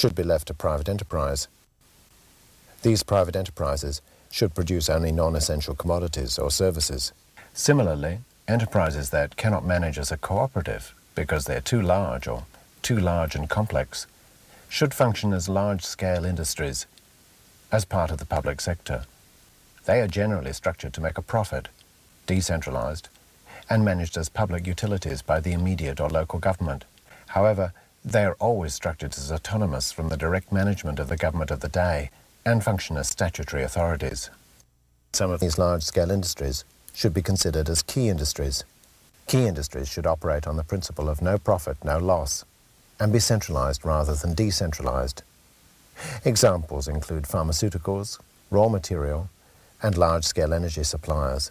should be left to private enterprise. These private enterprises should produce only non-essential commodities or services. Similarly, enterprises that cannot manage as a cooperative because they're too large or too large and complex should function as large-scale industries as part of the public sector. They are generally structured to make a profit, decentralized, and managed as public utilities by the immediate or local government. However, they are always structured as autonomous from the direct management of the government of the day and function as statutory authorities. Some of these large-scale industries should be considered as key industries. Key industries should operate on the principle of no profit, no loss, and be centralized rather than decentralized. Examples include pharmaceuticals, raw material, and large-scale energy suppliers.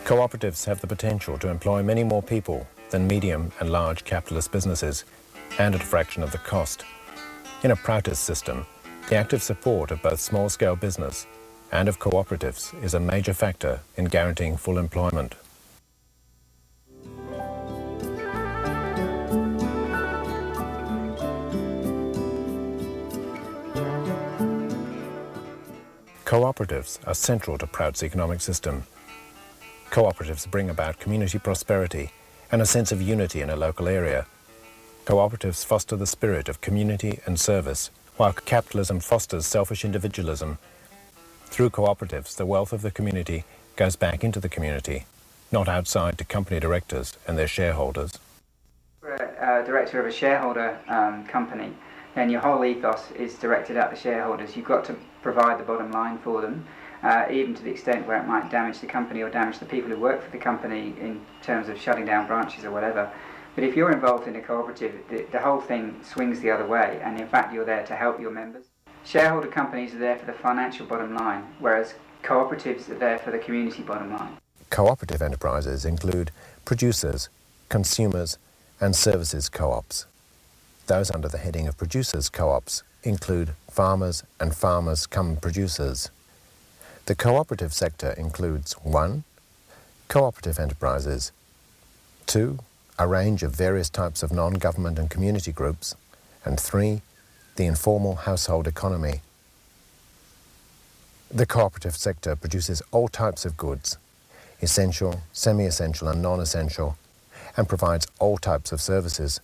Cooperatives have the potential to employ many more people than medium and large capitalist businesses, and at a fraction of the cost. In a PROUTist system, the active support of both small-scale business and of cooperatives is a major factor in guaranteeing full employment. Cooperatives are central to PROUT's economic system. Cooperatives bring about community prosperity and a sense of unity in a local area. Cooperatives foster the spirit of community and service, while capitalism fosters selfish individualism. Through cooperatives, the wealth of the community goes back into the community, not outside to company directors and their shareholders. For a director of a shareholder company, then your whole ethos is directed at the shareholders. You've got to provide the bottom line for them, even to the extent where it might damage the company or damage the people who work for the company in terms of shutting down branches or whatever. But if you're involved in a cooperative, the whole thing swings the other way, and in fact you're there to help your members. Shareholder companies are there for the financial bottom line, whereas cooperatives are there for the community bottom line. Cooperative enterprises include producers, consumers, and services co-ops. Those under the heading of producers co-ops include farmers and farmers cum producers. The cooperative sector includes 1. Cooperative enterprises, 2. A range of various types of non-government and community groups, and 3. The informal household economy. The cooperative sector produces all types of goods, essential, semi-essential and non-essential, and provides all types of services.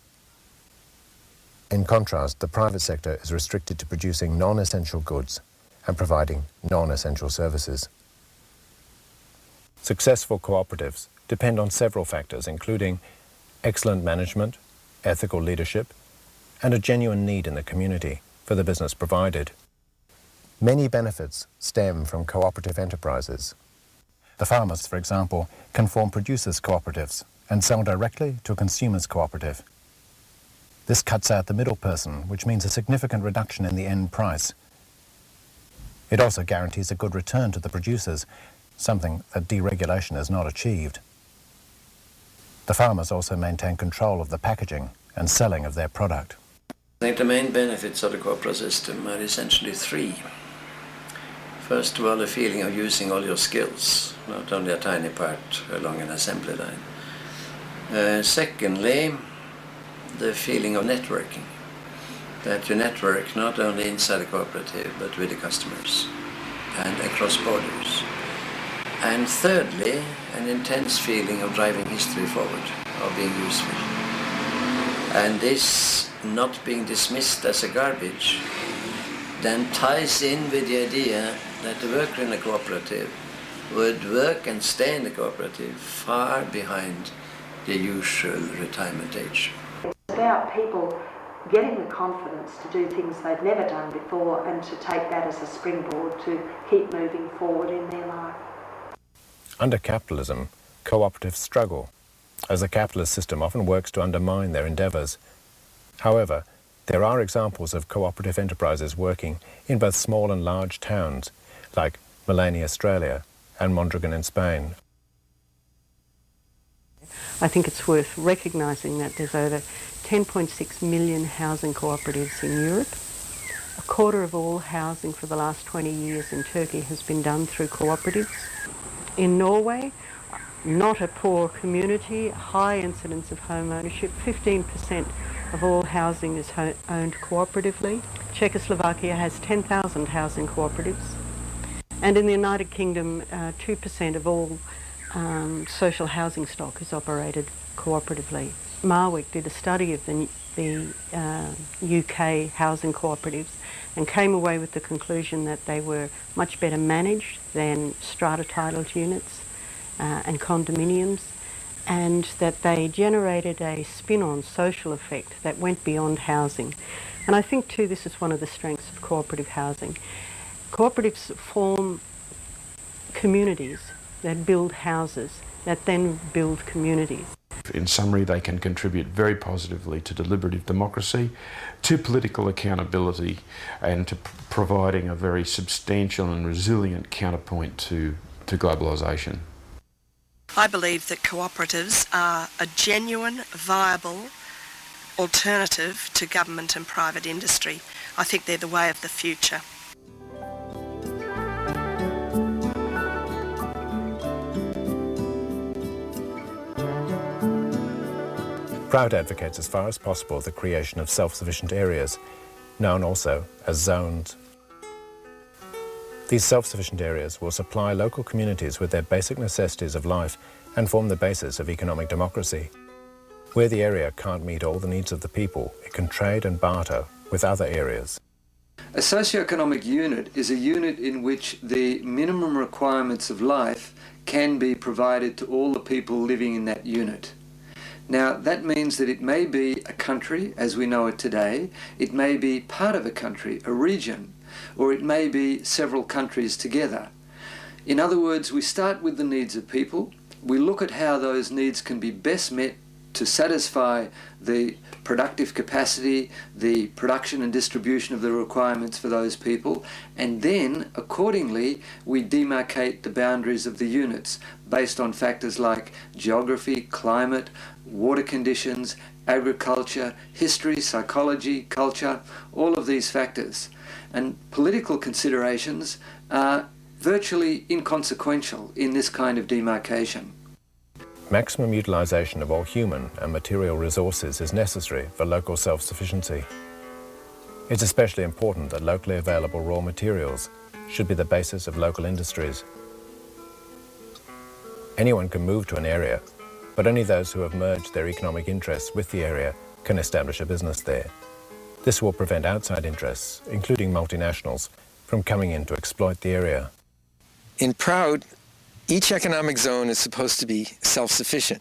In contrast, the private sector is restricted to producing non-essential goods and providing non-essential services. Successful cooperatives depend on several factors, including excellent management, ethical leadership, and a genuine need in the community for the business provided. Many benefits stem from cooperative enterprises. The farmers, for example, can form producers' cooperatives and sell directly to a consumers' cooperative. This cuts out the middle person, which means a significant reduction in the end price. It also guarantees a good return to the producers, something that deregulation has not achieved. The farmers also maintain control of the packaging and selling of their product. I think the main benefits of the cooperative system are essentially 3. First of all, the feeling of using all your skills, not only a tiny part along an assembly line. Secondly, the feeling of networking, that you network not only inside the cooperative but with the customers and across borders. And thirdly, an intense feeling of driving history forward, of being useful. And this not being dismissed as a garbage then ties in with the idea that the worker in a cooperative would work and stay in the cooperative far behind the usual retirement age. It's about people getting the confidence to do things they've never done before and to take that as a springboard to keep moving forward in their life. Under capitalism, cooperatives struggle, as the capitalist system often works to undermine their endeavours. However, there are examples of cooperative enterprises working in both small and large towns, like Maleny, Australia, and Mondragon in Spain. I think it's worth recognising that there's over 10.6 million housing cooperatives in Europe. A quarter of all housing for the last 20 years in Turkey has been done through cooperatives. In Norway, not a poor community, high incidence of home ownership, 15% of all housing is owned cooperatively. Czechoslovakia has 10,000 housing cooperatives. And in the United Kingdom, 2% of all social housing stock is operated cooperatively. Marwick did a study of the UK housing cooperatives and came away with the conclusion that they were much better managed than strata-titled units and condominiums, and that they generated a spin-on social effect that went beyond housing. And I think too this is one of the strengths of cooperative housing. Cooperatives form communities that build houses that then build communities. In summary, they can contribute very positively to deliberative democracy, to political accountability, and to providing a very substantial and resilient counterpoint to globalisation. I believe that cooperatives are a genuine, viable alternative to government and private industry. I think they're the way of the future. PROUT advocates as far as possible the creation of self-sufficient areas, known also as zones. These self-sufficient areas will supply local communities with their basic necessities of life and form the basis of economic democracy. Where the area can't meet all the needs of the people, it can trade and barter with other areas. A socio-economic unit is a unit in which the minimum requirements of life can be provided to all the people living in that unit. Now, that means that it may be a country as we know it today, it may be part of a country, a region, or it may be several countries together. In other words, we start with the needs of people, we look at how those needs can be best met to satisfy the productive capacity, the production and distribution of the requirements for those people, and then, accordingly, we demarcate the boundaries of the units based on factors like geography, climate, water conditions, agriculture, history, psychology, culture, all of these factors. And political considerations are virtually inconsequential in this kind of demarcation. Maximum utilisation of all human and material resources is necessary for local self-sufficiency. It's especially important that locally available raw materials should be the basis of local industries. Anyone can move to an area, but only those who have merged their economic interests with the area can establish a business there. This will prevent outside interests, including multinationals, from coming in to exploit the area. In PROUT, each economic zone is supposed to be self-sufficient.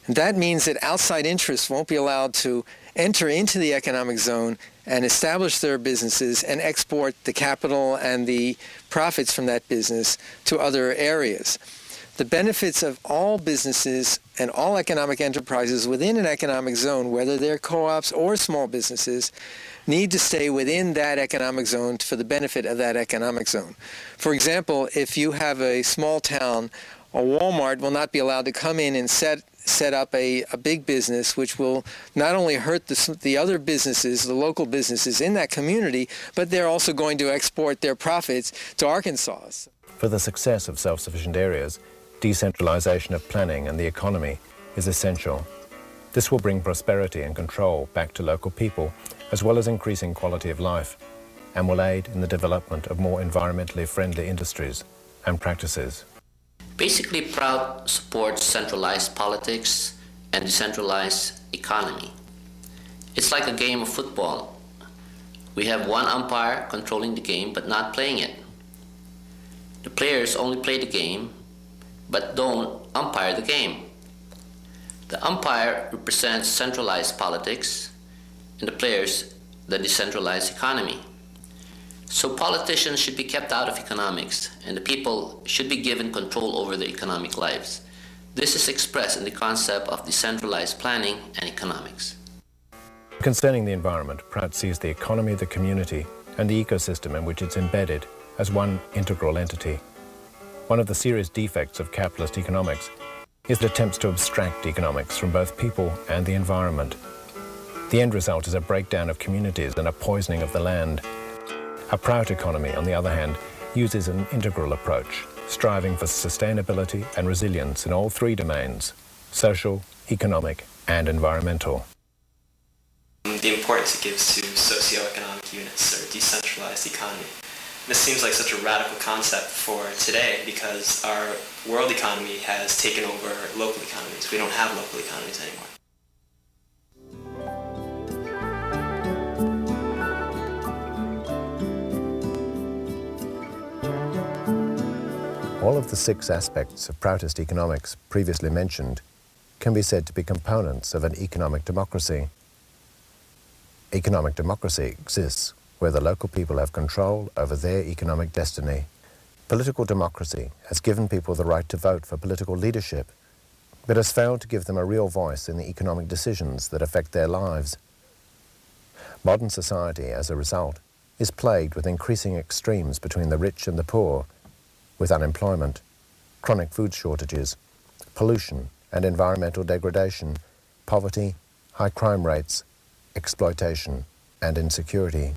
That means that outside interests won't be allowed to enter into the economic zone and establish their businesses and export the capital and the profits from that business to other areas. The benefits of all businesses and all economic enterprises within an economic zone, whether they're co-ops or small businesses, need to stay within that economic zone for the benefit of that economic zone. For example, if you have a small town, a Walmart will not be allowed to come in and set up a big business which will not only hurt the other businesses, the local businesses in that community, but they're also going to export their profits to Arkansas. For the success of self-sufficient areas, decentralization of planning and the economy is essential. This will bring prosperity and control back to local people, as well as increasing quality of life, and will aid in the development of more environmentally friendly industries and practices. Basically, PROUT supports centralized politics and decentralized economy. It's like a game of football. We have one umpire controlling the game but not playing it. The players only play the game but don't umpire the game. The umpire represents centralized politics and the players the decentralized economy. So politicians should be kept out of economics and the people should be given control over their economic lives. This is expressed in the concept of decentralized planning and economics. Concerning the environment, PROUT sees the economy, the community, and the ecosystem in which it's embedded as one integral entity. One of the serious defects of capitalist economics is it attempts to abstract economics from both people and the environment. The end result is a breakdown of communities and a poisoning of the land. A PROUT economy, on the other hand, uses an integral approach, striving for sustainability and resilience in all three domains: social, economic, and environmental. the importance it gives to socio-economic units or decentralized economy. This seems like such a radical concept for today because our world economy has taken over local economies. We don't have local economies anymore. All of the 6 aspects of Proutist economics previously mentioned can be said to be components of an economic democracy. Economic democracy exists where the local people have control over their economic destiny. Political democracy has given people the right to vote for political leadership, but has failed to give them a real voice in the economic decisions that affect their lives. Modern society, as a result, is plagued with increasing extremes between the rich and the poor, with unemployment, chronic food shortages, pollution and environmental degradation, poverty, high crime rates, exploitation and insecurity.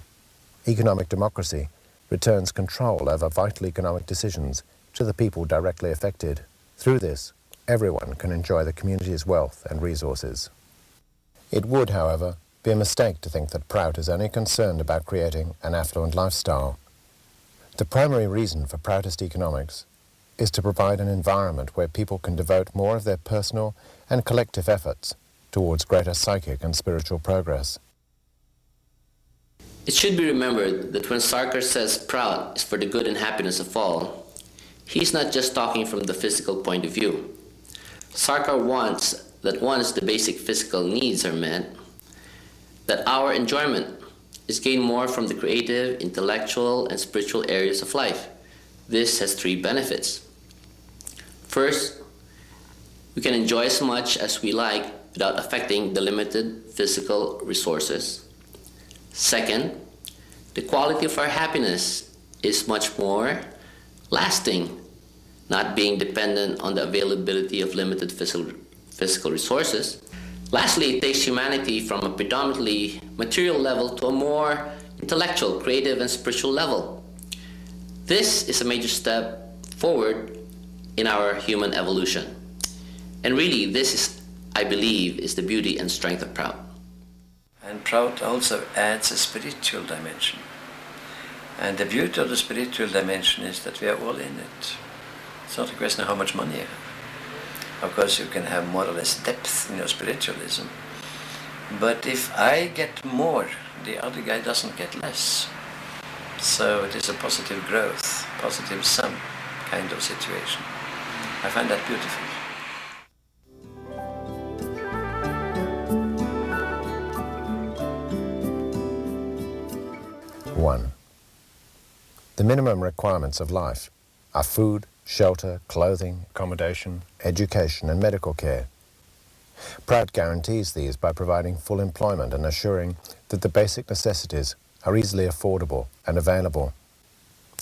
Economic democracy returns control over vital economic decisions to the people directly affected. Through this, everyone can enjoy the community's wealth and resources. It would, however, be a mistake to think that PROUT is only concerned about creating an affluent lifestyle. The primary reason for Proutist economics is to provide an environment where people can devote more of their personal and collective efforts towards greater psychic and spiritual progress. It should be remembered that when Sarkar says PROUT is for the good and happiness of all, he's not just talking from the physical point of view. Sarkar wants that once the basic physical needs are met, that our enjoyment is gained more from the creative, intellectual, and spiritual areas of life. This has 3 benefits. First, we can enjoy as much as we like without affecting the limited physical resources. Second, the quality of our happiness is much more lasting, not being dependent on the availability of limited physical resources. Lastly, it takes humanity from a predominantly material level to a more intellectual, creative, and spiritual level. This is a major step forward in our human evolution. And really, this is, I believe, is the beauty and strength of PROUT. And PROUT also adds a spiritual dimension. And the beauty of the spiritual dimension is that we are all in it. It's not a question of how much money you have. Of course, you can have more or less depth in your spiritualism. But if I get more, the other guy doesn't get less. So it is a positive growth, positive sum kind of situation. I find that beautiful. One, the minimum requirements of life are food, shelter, clothing, accommodation, education, and medical care. PROUT guarantees these by providing full employment and assuring that the basic necessities are easily affordable and available.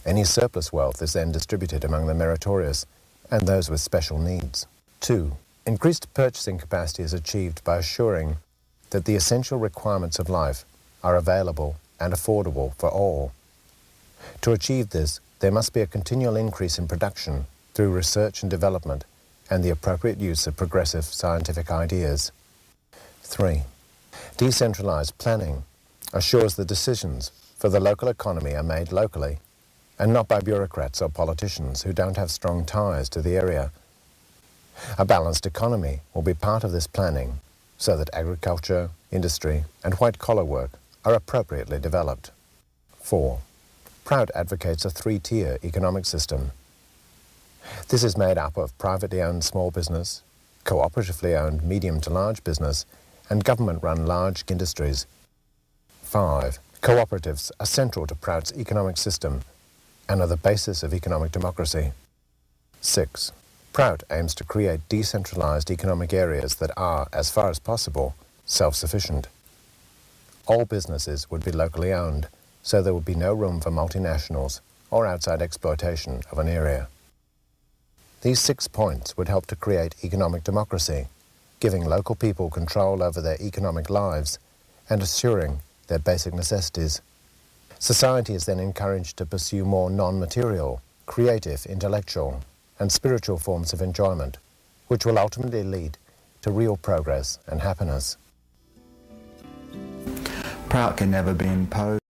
Any surplus wealth is then distributed among the meritorious and those with special needs. 2. Increased purchasing capacity is achieved by assuring that the essential requirements of life are available and affordable for all. To achieve this, there must be a continual increase in production through research and development and the appropriate use of progressive scientific ideas. 3. Decentralized planning assures the decisions for the local economy are made locally and not by bureaucrats or politicians who don't have strong ties to the area. A balanced economy will be part of this planning so that agriculture, industry, and white-collar work are appropriately developed. 4. PROUT advocates a 3-tier economic system. This is made up of privately owned small business, cooperatively owned medium to large business, and government-run large industries. 5. Cooperatives are central to PROUT's economic system and are the basis of economic democracy. 6. PROUT aims to create decentralized economic areas that are, as far as possible, self-sufficient. All businesses would be locally owned, so there would be no room for multinationals or outside exploitation of an area. These 6 points would help to create economic democracy, giving local people control over their economic lives and assuring their basic necessities. Society is then encouraged to pursue more non-material, creative, intellectual, and spiritual forms of enjoyment, which will ultimately lead to real progress and happiness. PROUT can never be imposed.